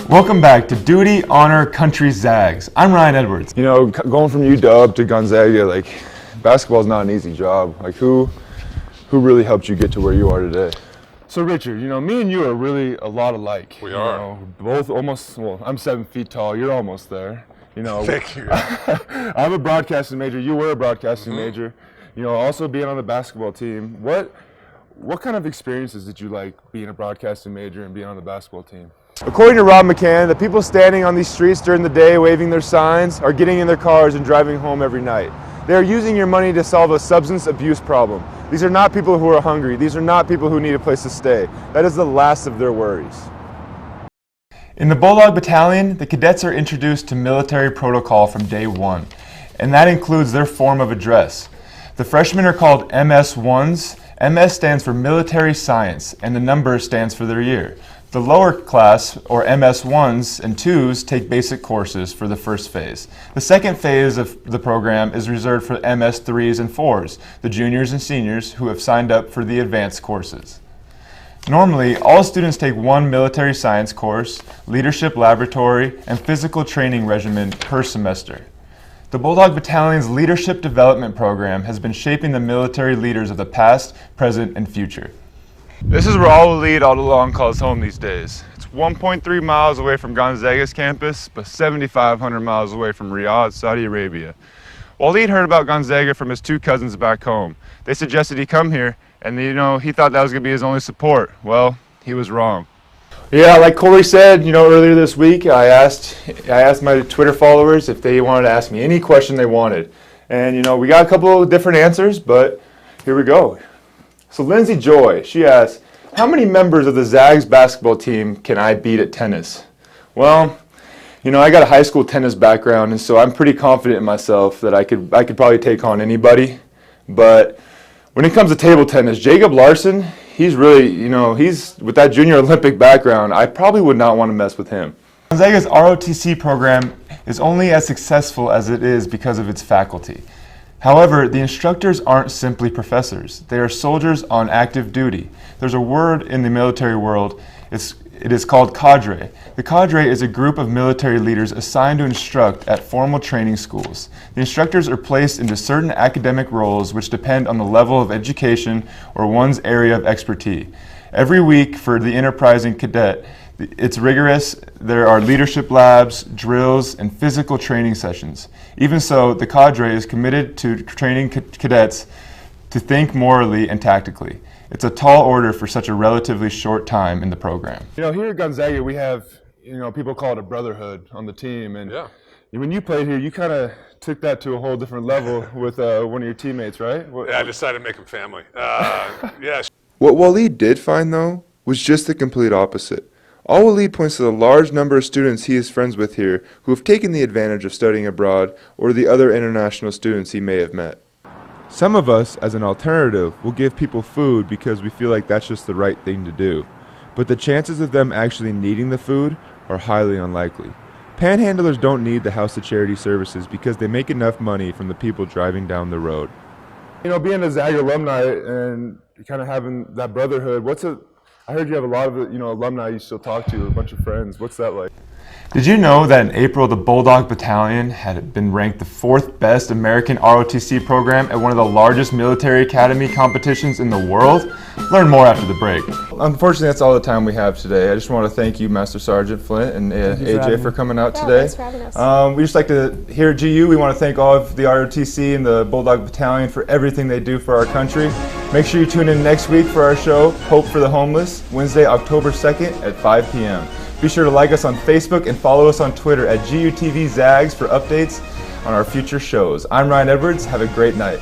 Welcome back to Duty, Honor, Country, Zags. I'm Ryan Edwards. You know, going from UW to Gonzaga, like, basketball is not an easy job. Like, who really helped you get to where you are today? So Richard, you know, me and you are really a lot alike. We are. Know, both almost, well, I'm 7 feet tall, you're almost there. You know, Thank you. I'm a broadcasting major, you were a broadcasting major. You know, also being on the basketball team. What kind of experiences did you like being a broadcasting major and being on the basketball team? According to Rob McCann, the people standing on these streets during the day waving their signs are getting in their cars and driving home every night. They are using your money to solve a substance abuse problem. These are not people who are hungry. These are not people who need a place to stay. That is the last of their worries. In the Bulldog Battalion, the cadets are introduced to military protocol from day one, and that includes their form of address. The freshmen are called MS-1s. MS stands for Military Science, and the number stands for their year. The lower class, or MS-1s and 2s, take basic courses for the first phase. The second phase of the program is reserved for MS-3s and 4s, the juniors and seniors who have signed up for the advanced courses. Normally, all students take one military science course, leadership laboratory, and physical training regimen per semester. The Bulldog Battalion's Leadership Development Program has been shaping the military leaders of the past, present, and future. This is where All Elite All Along calls home these days. It's 1.3 miles away from Gonzaga's campus, but 7,500 miles away from Riyadh, Saudi Arabia. Waleed heard about Gonzaga from his two cousins back home. They suggested he come here, and you know, he thought that was going to be his only support. Well, he was wrong. Yeah, like Corey said, you know, earlier this week, I asked my Twitter followers if they wanted to ask me any question they wanted. And, you know, we got a couple of different answers, but here we go. So Lindsay Joy, she asked, how many members of the Zags basketball team can I beat at tennis? Well, you know, I got a high school tennis background, and so I'm pretty confident in myself that I could probably take on anybody. But when it comes to table tennis, Jacob Larson, he's really, you know, he's with that junior Olympic background, I probably would not want to mess with him. Gonzaga's ROTC program is only as successful as it is because of its faculty. However, the instructors aren't simply professors. They are soldiers on active duty. There's a word in the military world, it is called cadre. The cadre is a group of military leaders assigned to instruct at formal training schools. The instructors are placed into certain academic roles which depend on the level of education or one's area of expertise. Every week for the enterprising cadet, it's rigorous. There are leadership labs, drills, and physical training sessions. Even so, the cadre is committed to training cadets to think morally and tactically. It's a tall order for such a relatively short time in the program. You know, here at Gonzaga, we have, you know, people call it a brotherhood on the team. And yeah. When you played here, you kind of took that to a whole different level with one of your teammates, right? Yeah, I decided to make them family. Yeah. What Waleed did find, though, was just the complete opposite. Al-Waleed points to the large number of students he is friends with here who have taken the advantage of studying abroad or the other international students he may have met. Some of us, as an alternative, will give people food because we feel like that's just the right thing to do. But the chances of them actually needing the food are highly unlikely. Panhandlers don't need the House of Charity services because they make enough money from the people driving down the road. You know, being a Zaga alumni and kind of having that brotherhood, I heard you have a lot of, you know, alumni you still talk to, a bunch of friends. What's that like? Did you know that in April, the Bulldog Battalion had been ranked the 4th best American ROTC program at one of the largest military academy competitions in the world? Learn more after the break. Unfortunately, that's all the time we have today. I just want to thank you, Master Sergeant Flint and AJ for coming out today. Thanks for having us. We just like to, here at GU, we want to thank all of the ROTC and the Bulldog Battalion for everything they do for our country. Make sure you tune in next week for our show, Hope for the Homeless, Wednesday, October 2nd at 5 p.m. Be sure to like us on Facebook and follow us on Twitter at GUTV Zags for updates on our future shows. I'm Ryan Edwards. Have a great night.